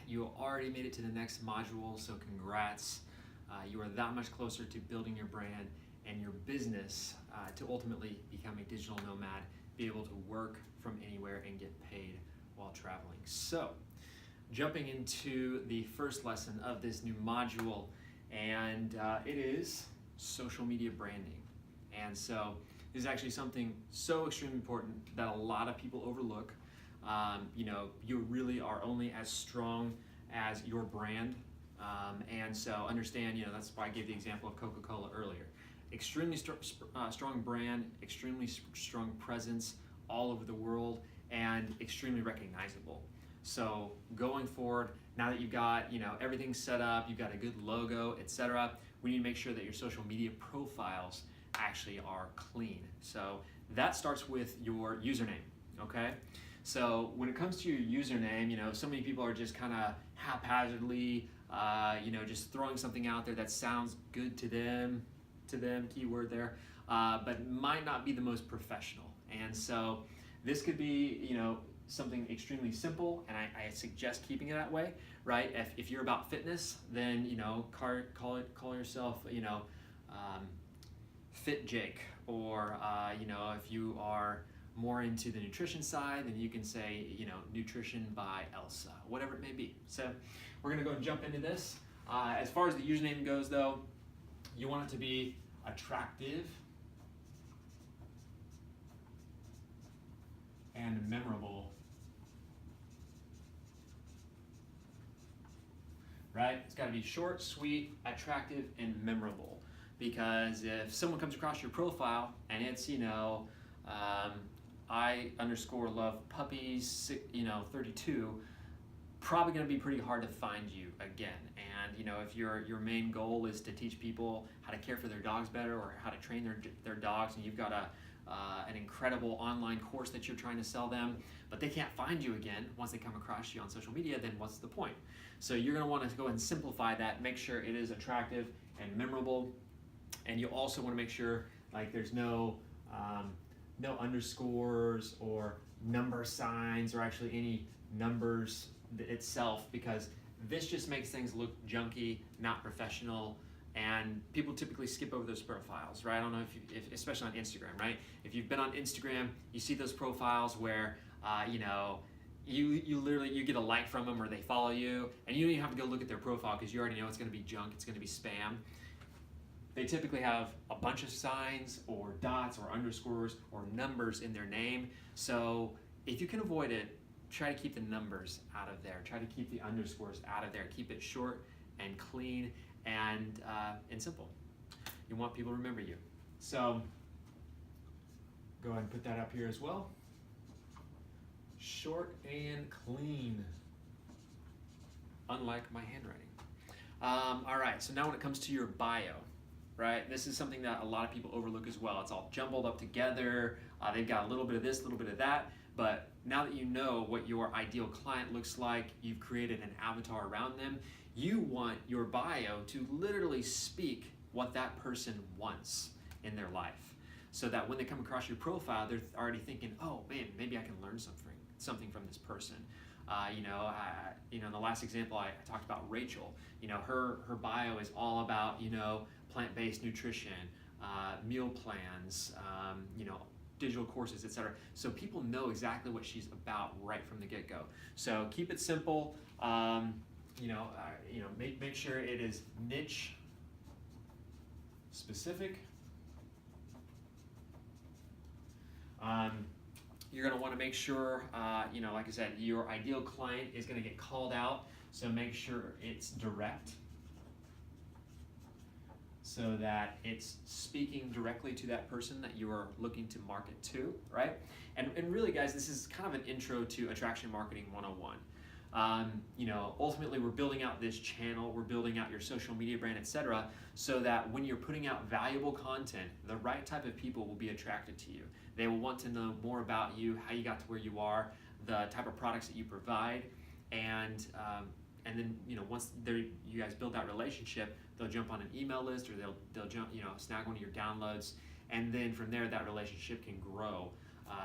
You already made it to the next module, so congrats. You are that much closer to building your brand and your business to ultimately become a digital nomad, be able to work from anywhere and get paid while traveling. So, jumping into the first lesson of this new module, and it is social media branding. And so, this is actually something so extremely important that a lot of people overlook. You really are only as strong as your brand. And so understand, that's why I gave the example of Coca-Cola earlier. Extremely strong brand, extremely strong presence all over the world, and extremely recognizable. So going forward, now that you've got, everything set up, you've got a good logo, etc., we need to make sure that your social media profiles actually are clean. So that starts with your username, okay? So when it comes to your username, so many people are just kind of haphazardly, just throwing something out there that sounds good to them, keyword there, but might not be the most professional. And so this could be, something extremely simple, and I suggest keeping it that way, right? If you're about fitness, then, call yourself, Fit Jake, or, if you are more into the nutrition side, then you can say, Nutrition by Elsa, whatever it may be. So we're gonna go and jump into this. As far as the username goes though, you want it to be attractive and memorable, right? It's gotta be short, sweet, attractive, and memorable. Because if someone comes across your profile and it's, I_love puppies, 32, probably going to be pretty hard to find you again. And if your main goal is to teach people how to care for their dogs better or how to train their dogs, and you've got an incredible online course that you're trying to sell them, but they can't find you again once they come across you on social media, then what's the point? So you're going to want to go ahead and simplify that, make sure it is attractive and memorable, and you also want to make sure there's no underscores or number signs or actually any numbers itself, because this just makes things look junky, not professional, and people typically skip over those profiles, right? I don't know if especially on Instagram, right? If you've been on Instagram, you see those profiles where you literally get a like from them or they follow you, and you don't even have to go look at their profile because you already know it's going to be junk, it's going to be spam. They typically have a bunch of signs or dots or underscores or numbers in their name. So if you can avoid it, try to keep the numbers out of there. Try to keep the underscores out of there. Keep it short and clean and simple. You want people to remember you. So go ahead and put that up here as well. Short and clean, unlike my handwriting. All right, so now when it comes to your bio, right? This is something that a lot of people overlook as well. It's all jumbled up together. They've got a little bit of this, a little bit of that. But now that you know what your ideal client looks like, you've created an avatar around them, you want your bio to literally speak what that person wants in their life. So that when they come across your profile, they're already thinking, oh man, maybe I can learn something from this person. In the last example, I talked about Rachel. Her bio is all about, plant-based nutrition, meal plans, digital courses, etc. So people know exactly what she's about right from the get-go. So keep it simple. Make sure it is niche specific. You're going to want to make sure, like I said, your ideal client is going to get called out. So make sure it's direct, so that it's speaking directly to that person that you are looking to market to, right? And really, guys, this is kind of an intro to Attraction Marketing 101. Ultimately, we're building out this channel, we're building out your social media brand, etc., so that when you're putting out valuable content, the right type of people will be attracted to you. They will want to know more about you, how you got to where you are, the type of products that you provide, and then once you guys build that relationship, they'll jump on an email list, or they'll jump snag one of your downloads, and then from there that relationship can grow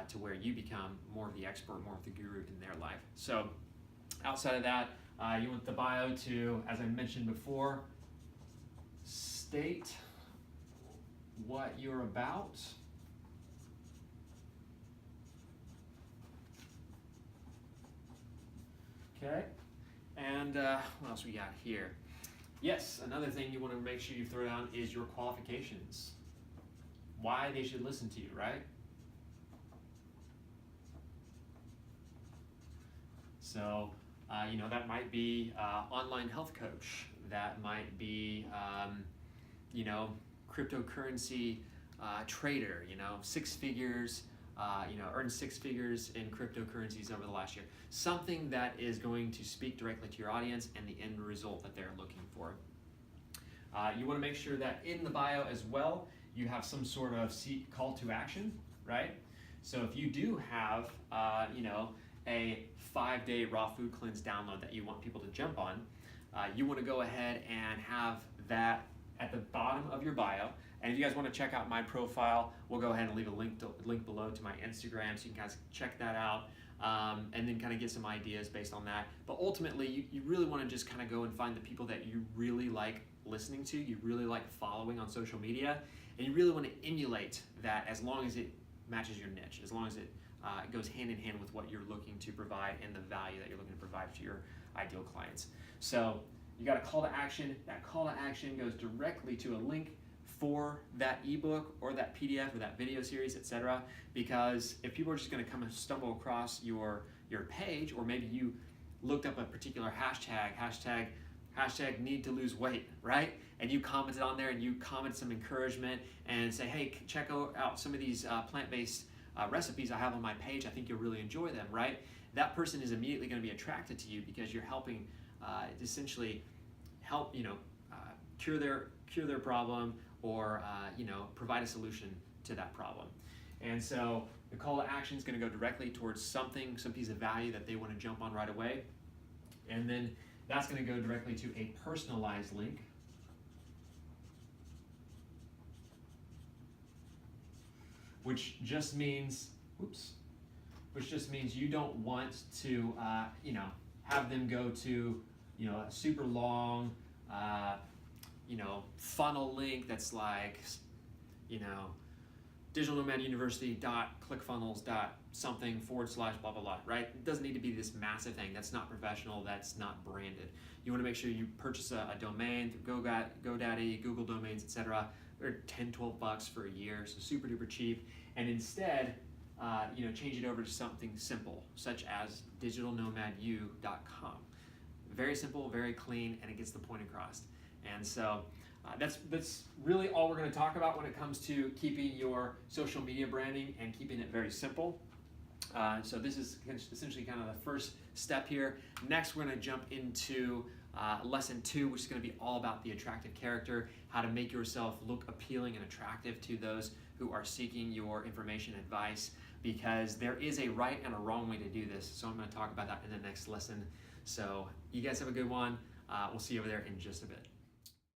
to where you become more of the expert, more of the guru in their life. So outside of that, You want the bio to, as I mentioned before, state what you're about. Okay, and what else we got here? Yes, another thing you want to make sure you throw down is your qualifications. Why they should listen to you, right? So, that might be online health coach. That might be, cryptocurrency trader. 6 figures. Earned 6 figures in cryptocurrencies over the last year. Something that is going to speak directly to your audience and the end result that they're looking for. You want to make sure that in the bio as well, you have some sort of call to action, right? So if you do have, a 5-day raw food cleanse download that you want people to jump on, you want to go ahead and have that at the bottom of your bio. And if you guys want to check out my profile, we'll go ahead and leave a link below to my Instagram so you can guys check that out and then kind of get some ideas based on that. But ultimately, you really want to just kind of go and find the people that you really like listening to, you really like following on social media, and you really want to emulate that as long as it matches your niche, as long as it goes hand in hand with what you're looking to provide and the value that you're looking to provide to your ideal clients. So you got a call to action. That call to action goes directly to a link for that ebook or that PDF or that video series, etc. Because if people are just going to come and stumble across your page, or maybe you looked up a particular hashtag need to lose weight, right? And you commented on there and you comment some encouragement and say, hey, check out some of these plant-based recipes I have on my page. I think you'll really enjoy them, right? That person is immediately going to be attracted to you because you're helping essentially help cure their problem or provide a solution to that problem. And so the call to action is going to go directly towards some piece of value that they want to jump on right away. And then that's going to go directly to a personalized link. Which just means you don't want to have them go to a super long funnel link that's like digitalnomaduniversity.clickfunnels.something / blah blah blah, right? It doesn't need to be this massive thing. That's not professional, that's not branded. You want to make sure you purchase a domain through GoDaddy, Google Domains, etc. They're $10-12 for a year, so super duper cheap. And instead, change it over to something simple, such as digitalnomadu.com. Very simple, very clean, and it gets the point across. And so that's really all we're going to talk about when it comes to keeping your social media branding and keeping it very simple. So this is essentially kind of the first step here. Next, we're going to jump into lesson 2, which is going to be all about the attractive character, how to make yourself look appealing and attractive to those who are seeking your information and advice, because there is a right and a wrong way to do this. So I'm going to talk about that in the next lesson. So you guys have a good one. We'll see you over there in just a bit.